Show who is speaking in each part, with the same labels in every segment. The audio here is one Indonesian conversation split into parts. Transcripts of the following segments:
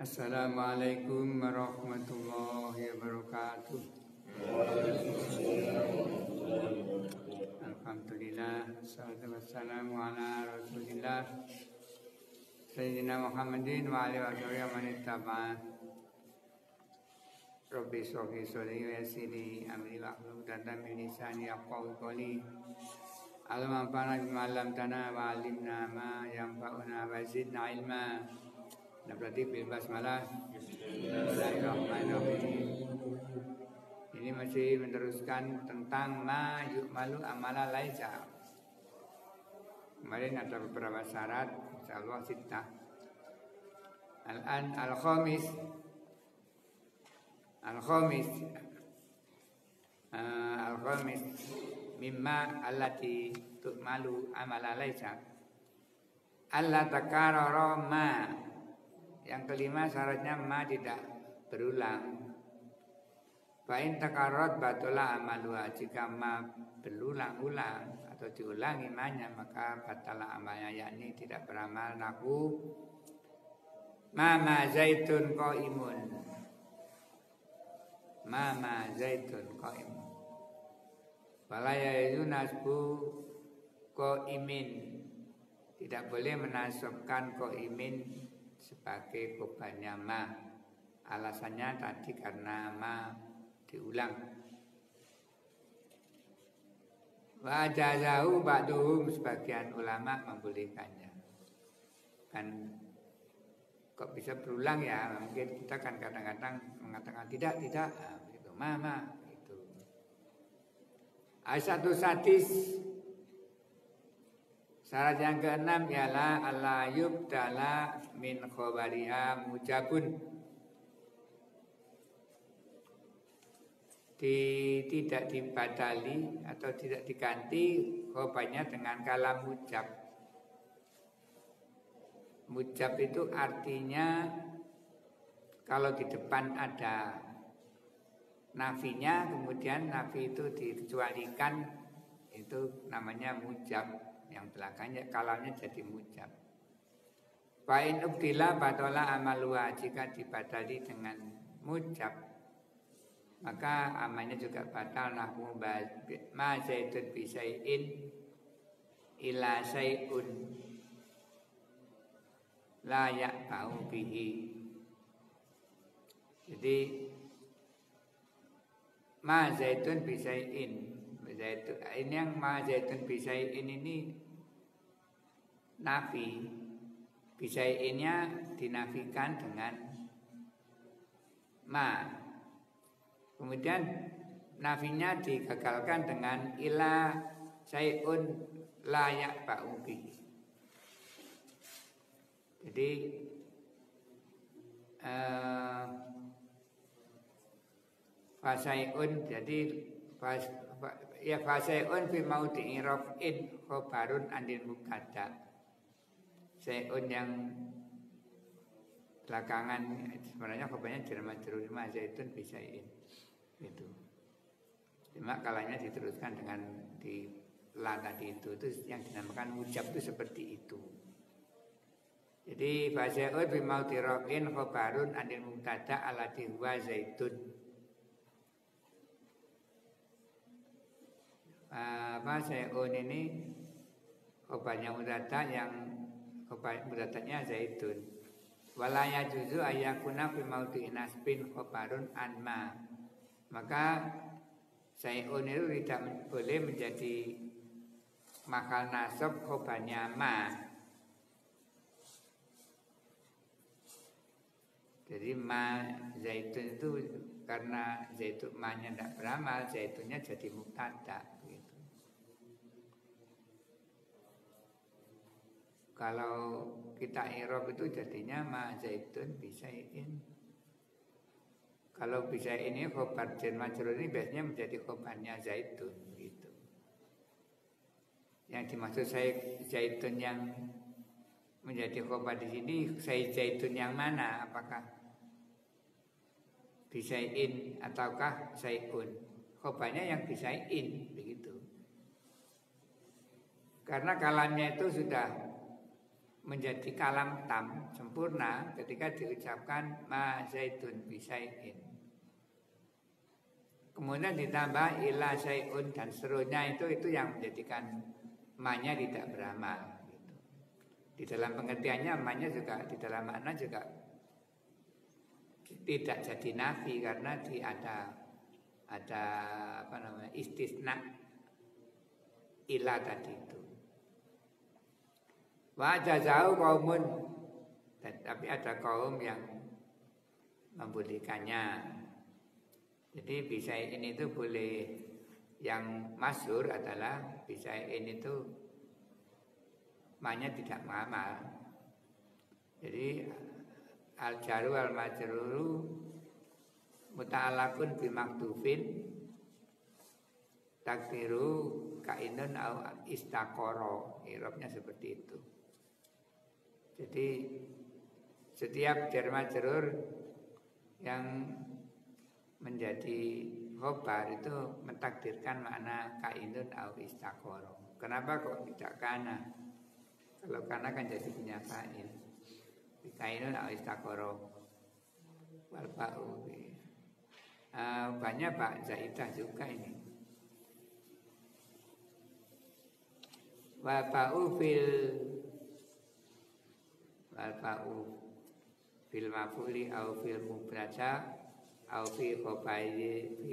Speaker 1: Assalamualaikum warahmatullahi wabarakatuh. Alhamdulillah, salatu wassalamu ala rasulillah Sayyidina Muhammadin wa alihi wa sahbihi man ittaba'a. Rabbi shrahli sadri wa yassir li amri wahlul 'uqdatam min lisani yafqahu qawli. Allahumma anfa'na bima 'allamtana wa 'allimna ma yanfa'una wa zidna ilma. Nabati bil basmalah. Bismillahirrahmanirrahim. Ini masih meneruskan tentang ma yu'malu amala laisa. Kemarin ada beberapa syarat, insyaallah sittah. Al-an al-khamis mimma allati tu'malu amala laisa. Allah takarrara ma. Yang kelima syaratnya ma tidak berulang. Fa'in takarrat batala amaluha, jika ma berulang-ulang atau diulangi ma-nya maka batala amalnya, yakni tidak beramal. Nahu ma zaitun qaimun. Ma zaitun qaimun. Fala yunasbu qaimin. Tidak boleh menasabkan qaimin sebagai khobarnya ma. Alasannya tadi karena ma diulang. Wa jazahu ba'duhum, sebagian ulama membolehkannya. Kan kok bisa berulang ya? Mungkin kita kan kadang-kadang mengatakan tidak, nah, gitu. Ma gitu. Asyatu sadis. Syarat yang keenam ialah alla yubdala min khobariha mujabun. Tidak dibadali atau tidak diganti khobarnya dengan kalam mujab. Mujab itu artinya kalau di depan ada nafinya, kemudian nafi itu dikecualikan, itu namanya mujab. Yang belakangnya kalamnya jadi mujab. Fa'in ubdila batola amaluha, jika dibadali dengan mujab maka amalnya juga batal. Nahu ma zaitun bisai'in ila say'un la ya'ba'u bihi. Jadi ma zaitun bisai'in, ini yang ma zaitun bisai'in ini nafi. Bisai'innya dinafikan dengan ma. Kemudian nafinya digagalkan dengan ila say'un layak ba'ubi. Jadi fasay'un, jadi ya fasay'un fi maudhi'i raf'in khobarun anil mubtada. Say'un yang belakangan sebenarnya khobarnya jar majrur ma zaitun bisai'in. Itu. Cuma kalanya diteruskan dengan di la tadi itu yang dinamakan mujab itu seperti itu. Jadi fasay'un fi maudhi'i raf'in khobarun anil mubtada alladhi huwa zaitun. Fasay'un ini khobarnya mubtada yang mudadanya zaitun. Walaya juzu ayakuna fi maudhi'i nasbin khobarun anma. Maka say'un itu tidak boleh menjadi makal nasab khobarnya ma. Jadi ma zaitun itu karena zaitun ma-nya tidak beramal, zaitunnya jadi mubtada gitu. Kalau kita i'rab itu jadinya ma zaitun bisai'in. Kalau bisa ini khobar jar majrur ini biasanya menjadi khobarnya zaitun gitu. Yang dimaksud saya zaitun yang menjadi khobar di sini, saya zaitun yang mana? Apakah bisai'in ataukah say'un? Khobarnya yang bisai'in begitu. Karena kalamnya itu sudah menjadi kalam tam sempurna ketika diucapkan ma zaidun bisai'in. Kemudian ditambah ila syai'un dan seterusnya itu yang menjadikan ma-nya tidak beramal gitu. Di dalam pengertiannya ma-nya juga di dalam makna juga tidak jadi nafi karena ada apa namanya istisna ila tadi itu. Wa jazau qaumun, tapi ada kaum yang membolehkannya. Jadi bisa ini itu boleh, yang masyhur adalah bisa ini itu maknanya tidak mengamal. Jadi al-jaru al-majruru muta'alaqun bi maktufin takdiru kainun au istaqara. Irobnya seperti itu. Jadi setiap jar majrur yang menjadi khobar itu mentakdirkan makna kainun au istaqara. Kenapa kok tidak kana? Kalau kana kan jadi punya kain. Kainun au istaqara. Wal ba'u. Banyak Pak Zaidah juga ini. Wa ba'u fil maf'uli au fil mubrada au fi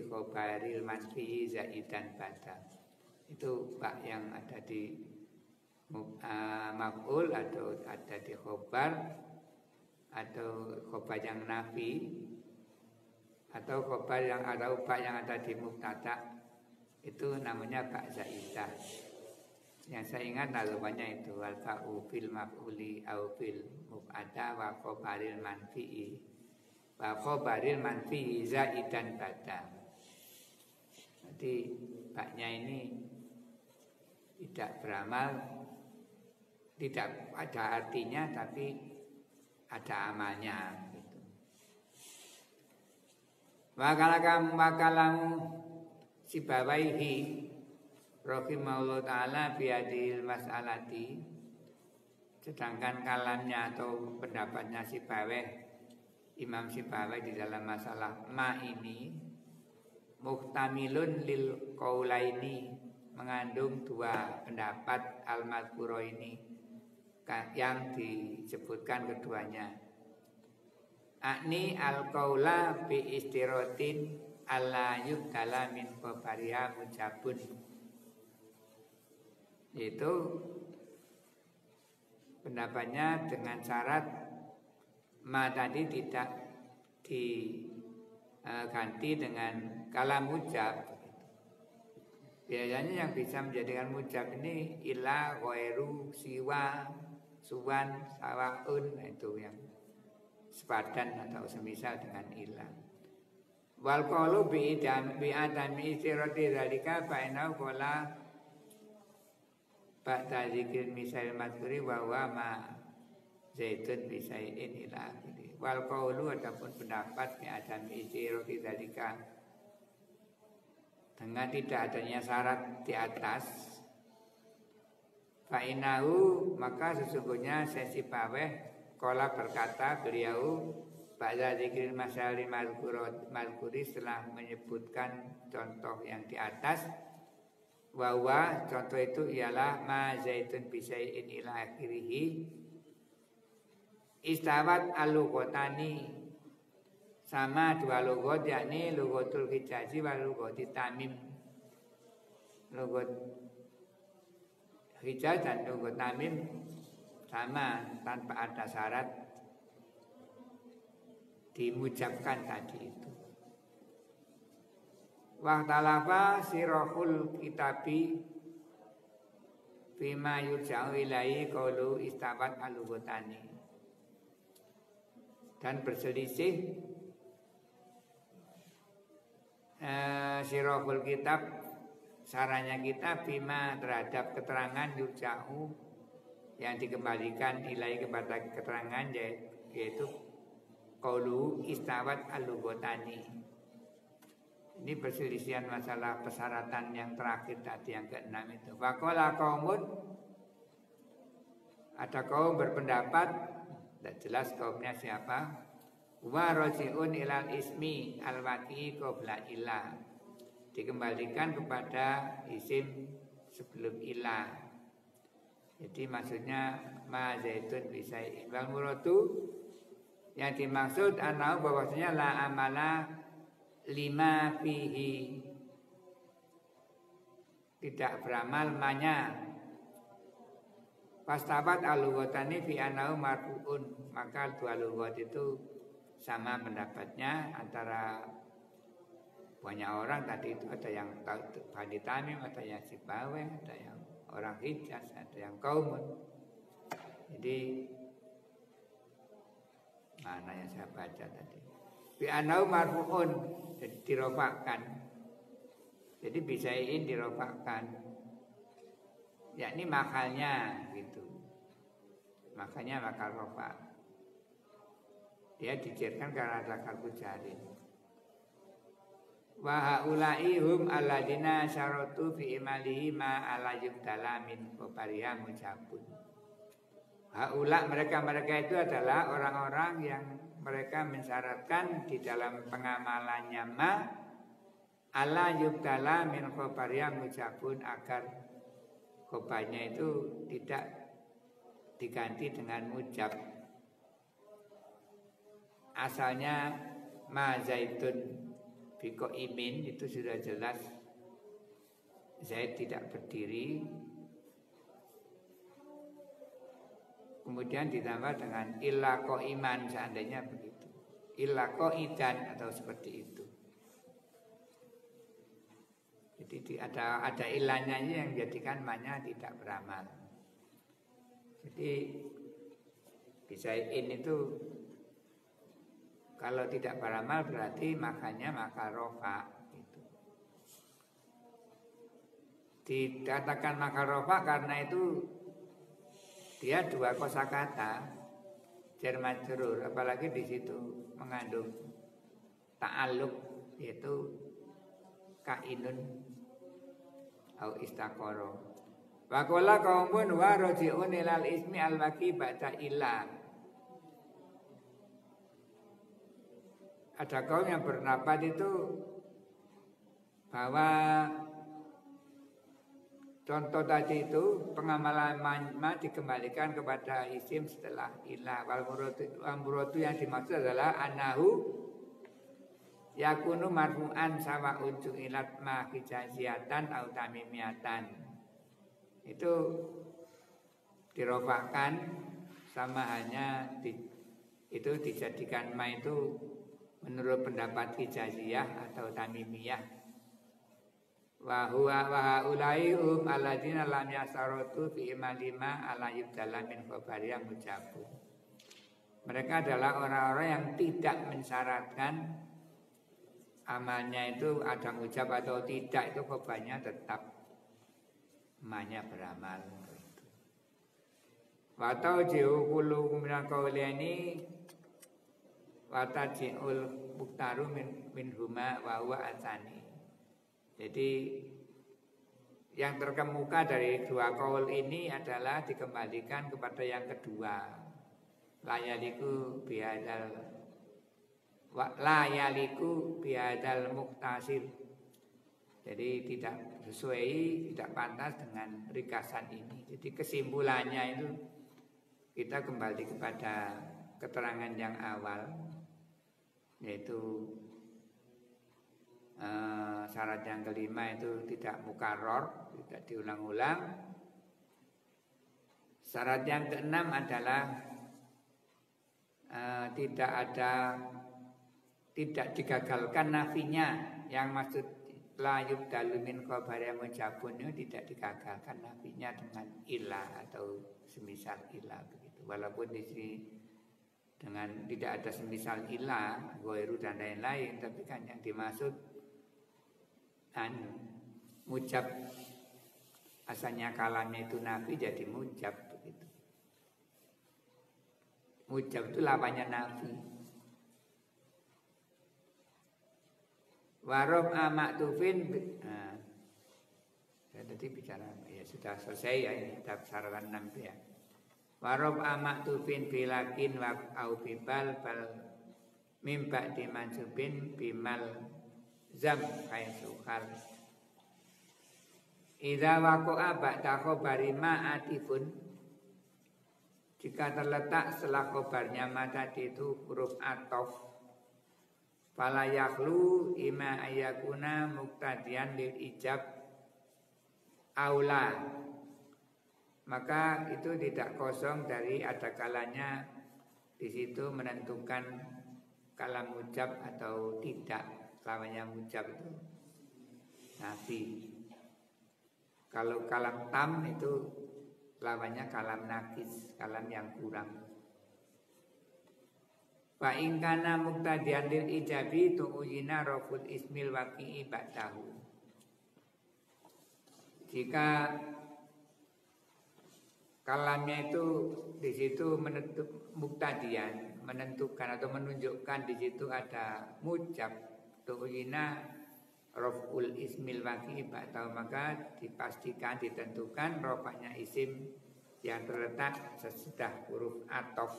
Speaker 1: khobaril manfi zaidan bada. Itu Pak yang ada di maf'ul atau ada di khobar atau khobar yang nafi atau khobar yang ada Pak yang ada di mubtada, itu namanya Pak zaidah. Yang saya ingat nazamannya itu al-fa'u fil maf'uli au fil mubtada wa khobaril manfi'i wa khobaril manfi'i zaidan bada. Jadi baknya ini tidak beramal, tidak ada artinya tapi ada amalnya gitu. Wa kalamu Sibawaihi rahimahullah ta'ala biadil mas'alati, sedangkan kalamnya atau pendapatnya Sibaweh, Imam Sibaweh di dalam masalah ma ini muhtamilun lil qaulaini, mengandung dua pendapat al-madhkura ini yang disebutkan keduanya. Akni al-qaula bi istiratin alla yubtala min khabariha mujabun, yaitu pendapatnya dengan syarat ma tadi tidak diganti dengan kalam mujab. Biasanya yang bisa menjadikan mujab ini ila, ghairu, siwa, suwan, sawaun, itu yang sepadan atau semisal dengan ila. Wal qaulu bi adami istirati dzalika fa inna qala ba'da zikir misal madhuri wa wa ma zaitun bi syai'in ila akhiri. Wal qaulu ataupun pendapat bi adami istirati dzalika, dengan tidak adanya syarat di atas, fa innahu, maka sesungguhnya sesi Sibaweh qala berkata beliau ba'da zikir masyali malkuri, setelah menyebutkan contoh yang di atas, bahwa contoh itu ialah ma zaitun bisai'in ila akhirihi istawat al-lughotani, sama dua lughot, yakni lughatul hijazi wa lughati tamim. Lughat hijaz dan lughat tamim sama tanpa ada syarat dimujabkan tadi itu. Wa talafa sirahul kitabi bima yurja'u ilaihi qaulu istawat al-lughatani, dan berselisih sirahul kitab, sarannya kita bima terhadap keterangan yurja'u yang dikembalikan ilaihi kepada keterangan, yaitu qaulu istawat al-lughatani. Ini perselisihan masalah persyaratan yang terakhir tadi, yang ke-6 itu. Faqala qaumun, Ada kaum berpendapat, tidak jelas kaumnya siapa, wa roji'un ilal ismi al-waqi qabla ilah, dikembalikan kepada isim sebelum ilah. Jadi maksudnya ma zaitun bisai'in wal muradu, yang dimaksud anau bahwasanya la amala lima fihi, tidak beramal manya. Pastabat al-lughatani fi anau marfu'un, maka dua lughat itu sama pendapatnya antara banyak orang tadi itu, ada yang Bani Tamim, ada yang Sibawe, ada yang orang Hijaz, ada yang Qaumun. Jadi mana yang saya baca tadi? Bi anau marfu'un, jadi dirofakkan. Jadi bisai'in dirofakkan, yakni makalnya gitu. Makanya makal rofa. Dia dijerkan karena ada kalbu jarin. Wa haula'i hum alladina syaratu fi imalihi ma ala yubdala min qabariha mujabun. Haula, mereka itu adalah orang-orang yang mereka mensyaratkan di dalam pengamalannya ma ala yubdala min qabariha mujabun, agar khobarnya itu tidak diganti dengan mujab. Asalnya ma zaitun biko imin, itu sudah jelas Zaid tidak berdiri. Kemudian ditambah dengan illa ko iman, seandainya begitu, illa ko idan atau seperti itu. Jadi ada ilahnya yang menjadikan manya tidak beramal. Jadi bisai'in itu kalau tidak beramal berarti makanya maka rofa itu. Dikatakan maka rofa karena itu dia dua kosakata jar majrur, apalagi di situ mengandung ta'alluq, yaitu kainun au istaqoro. Wa qala qaumun wa raji'un ilal ismi al-waqi ba'da ilah. Ada kaum yang berpendapat itu bahwa contoh tadi itu pengamalan ma dikembalikan kepada isim setelah ilah. Wal muradu yang dimaksud adalah anahu yakunu marfu'an sawa'un ju'ilat ma hijaziatan au tamimiyatan. Itu dirofakkan sama halnya itu dijadikan ma itu menurut pendapat hijaziyah atau tamimiyah. Wa huwa wa haula'ihum alladzina lam yasaratu fi imalima ala yubdala min khabariya mujabu. Mereka adalah orang-orang yang tidak mensyaratkan amalnya itu ada mujab atau tidak, itu khabarnya tetap emaknya beramal. Wa taujihu kullu minal qawlaini wa taji'ul muqtaru min huma wa huwa asani. Jadi yang terkemuka dari dua qaul ini adalah dikembalikan kepada yang kedua. La yaliku bihadal muqtasir. Jadi tidak sesuai, tidak pantas dengan ringkasan ini. Jadi kesimpulannya itu kita kembali kepada keterangan yang awal, yaitu syarat yang kelima itu tidak mukarrar, tidak diulang-ulang. Syarat yang keenam adalah tidak digagalkan nafinya, yang maksud la yubdalu min khabariya mujabun itu tidak digagalkan nafinya dengan ilah atau semisal ilah begitu. Walaupun di sini dengan tidak ada semisal ilah, ghairu dan lain-lain, tapi kan yang dimaksud mujab, asalnya kalamnya itu nafi jadi mujab begitu. Mujab itu lawannya nafi. Warob amaktufin. Nah, saya tadi bicara ya sudah selesai ya, ini syaratan 6 ya. Warob amak tufin bilakin wa au bibal bal mimba dimansubin bimal zam kaisukal. Idza waqa'a ba'da khabari ma atifun, jika terletak setelah khabarnya ma tadi itu huruf atof, fala yakhlu ima ayakuna muqtadiyan lil ijab aula, maka itu tidak kosong dari ada kalanya di situ menentukan kalam mujab atau tidak. Lawannya mujab itu nafi. Kalau kalam tam itu lawannya kalam nakis, kalam yang kurang. Fa in kana muqtadiyan lil ijabi tu'yina raful ismil waqi'i ba'dahu. Jika kalamnya itu di situ muqtadiyan, menentukan atau menunjukkan di situ ada mujab, tu'yina raf'ul ismil waqi'i ba'dahu, maka dipastikan ditentukan rafa'nya isim yang terletak sesudah huruf atof.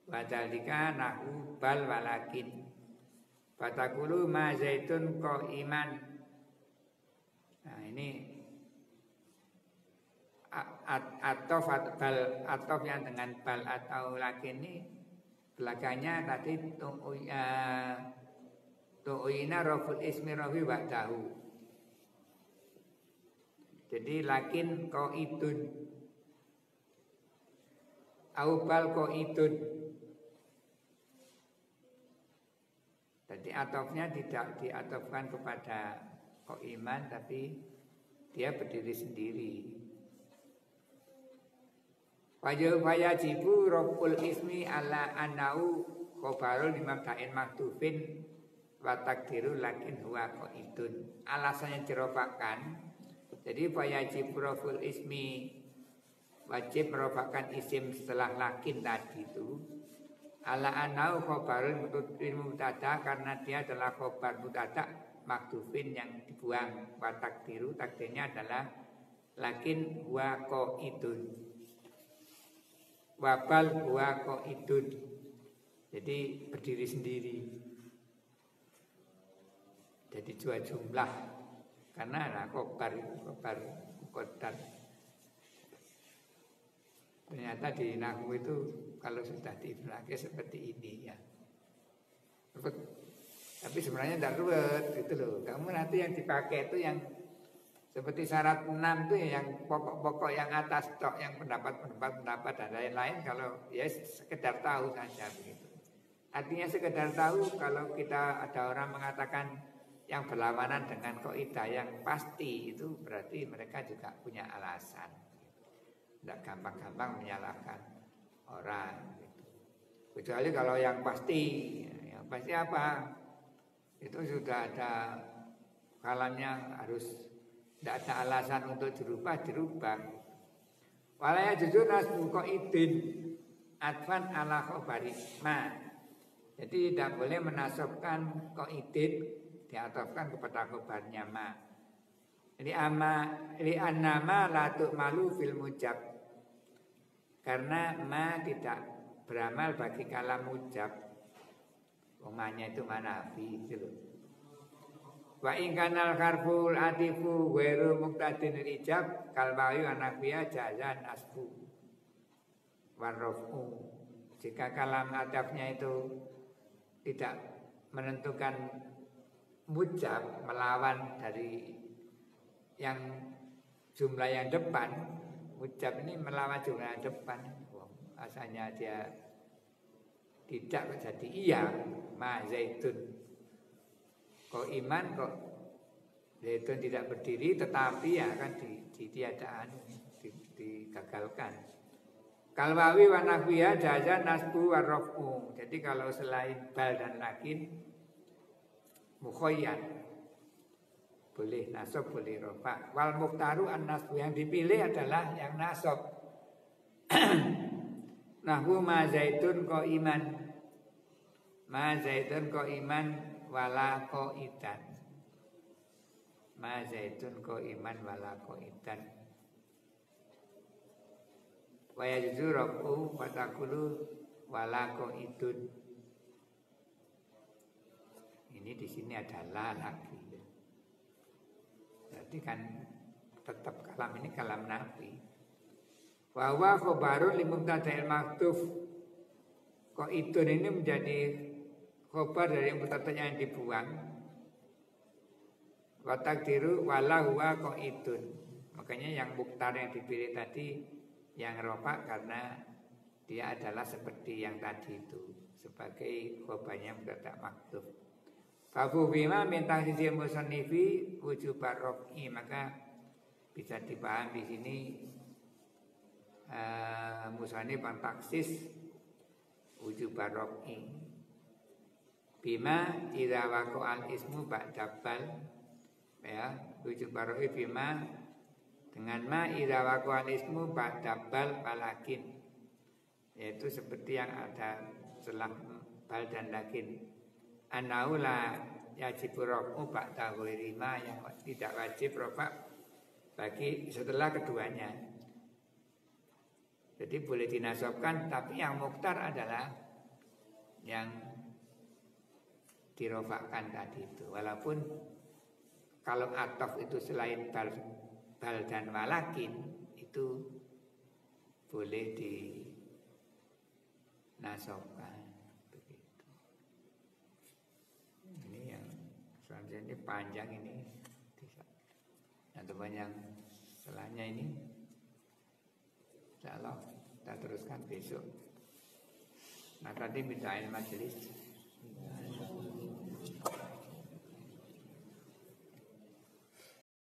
Speaker 1: Wadhalika nahu bal walakin fatakulu ma zaitun qa'iman. Nah ini atof yang dengan bal atau lakin ini belakangnya tadi tu'ina raful ismi rafi ba'dahu. Jadi lakin qaidun au bal qaidun. Jadi atofnya tidak diatofkan kepada qa'iman, tapi dia berdiri sendiri. Wajibu raful ismi ala anau khobarul limabda'in maktufin wa takdiru lakin huwa qaidun. Alasannya dirofakan. Jadi wajib raful ismi, wajib merofakan isim setelah lakin tadi itu ala anau khobarul mubtada, karena dia adalah khobar mubtada maktufin yang dibuang. Wa takdiru, takdirnya adalah lakin huwa qaidun, wabal huwa qaidun. Jadi berdiri sendiri. Jadi dua jumlah, karena ada khobar muqaddar. Ternyata di nahwu itu kalau sudah diibrahkan seperti ini ya. Tapi sebenarnya tidak ruwet gitu loh. Kamu nanti yang dipakai itu yang seperti syarat 6 itu yang pokok-pokok yang atas tok, yang pendapat dan lain-lain. Kalau ya sekedar tahu saja begitu. Artinya sekedar tahu. Kalau kita ada orang mengatakan yang berlawanan dengan kaidah yang pasti, itu berarti mereka juga punya alasan. Tidak gampang-gampang menyalahkan orang gitu. Kecuali kalau yang pasti apa? Itu sudah ada kalamnya, harus tidak ada alasan untuk dirubah. Walaya jujur nasbu qaidin advan ala khabari ma. Jadi tidak boleh menasabkan qaidin diatofkan kepada khabarnya ma. Jadi annama la tu'malu fil mujab, karena ma tidak beramal bagi kalam mujab. Umanya itu manafi gitu loh. Wa in kanal harful atifu ghairu muqtadin ijab kal bayu anafiya jazan asbu warrafu. Jika kalam atafnya itu tidak menentukan mujab, melawan dari yang jumlah yang depan, mujab ini melawan jumlah yang depan. Asalnya dia tidak jadi iya, ma zaitun. Kok iman kok zaitun tidak berdiri, tetapi ya kan ditiadaan, digagalkan. Kalwawi wa nahwiya jaza nasbu wa raf'u. Jadi kalau selain bal dan lakin mukhayyar, boleh nasab, boleh rofa. Wal mukhtaru an-nasbu, yang dipilih adalah yang nasab. Nahwu ma zaitun qaiman, ma zaitun qaiman wala qaidan, ma zaitun qaiman wala qaidan. Wa yajuzu rafu fatakulu wala qaidun. Ini di sini adalah lagi. Berarti kan tetap kalam ini kalam nafi. Wa huwa khabarun li mubtada'il mahdhuf. Qaidun ini menjadi khabar dari mubtada yang dibuang. Wa taqdiru wala huwa qaidun. Makanya yang muktar yang dipilih tadi yang rofa karena dia adalah seperti yang tadi itu sebagai khabarnya mubtada mahdhuf. Fafu bima min tahsisi musannifi wujub rafi, maka bisa dipahami di sini musannif taksis wujub rafi. Bima idza waqa'al ismu ba'da bal, ya, wujub rafi bima dengan ma idza waqa'al ismu ba'da bal walakin, yaitu seperti yang ada setelah bal dan lakin. Annahu la yajibu rafu ba'da ghairi ma, yang tidak wajib rafa bagi setelah keduanya. Jadi boleh dinasabkan, tapi yang mukhtar adalah yang dirofakkan tadi itu. Walaupun kalau ataf itu selain bal dan walakin itu boleh dinasabkan. Begitu. Ini yang selanjutnya panjang ini. Nah, teman yang setelahnya ini insyaallah kita teruskan besok. Nah, tadi minta majelis.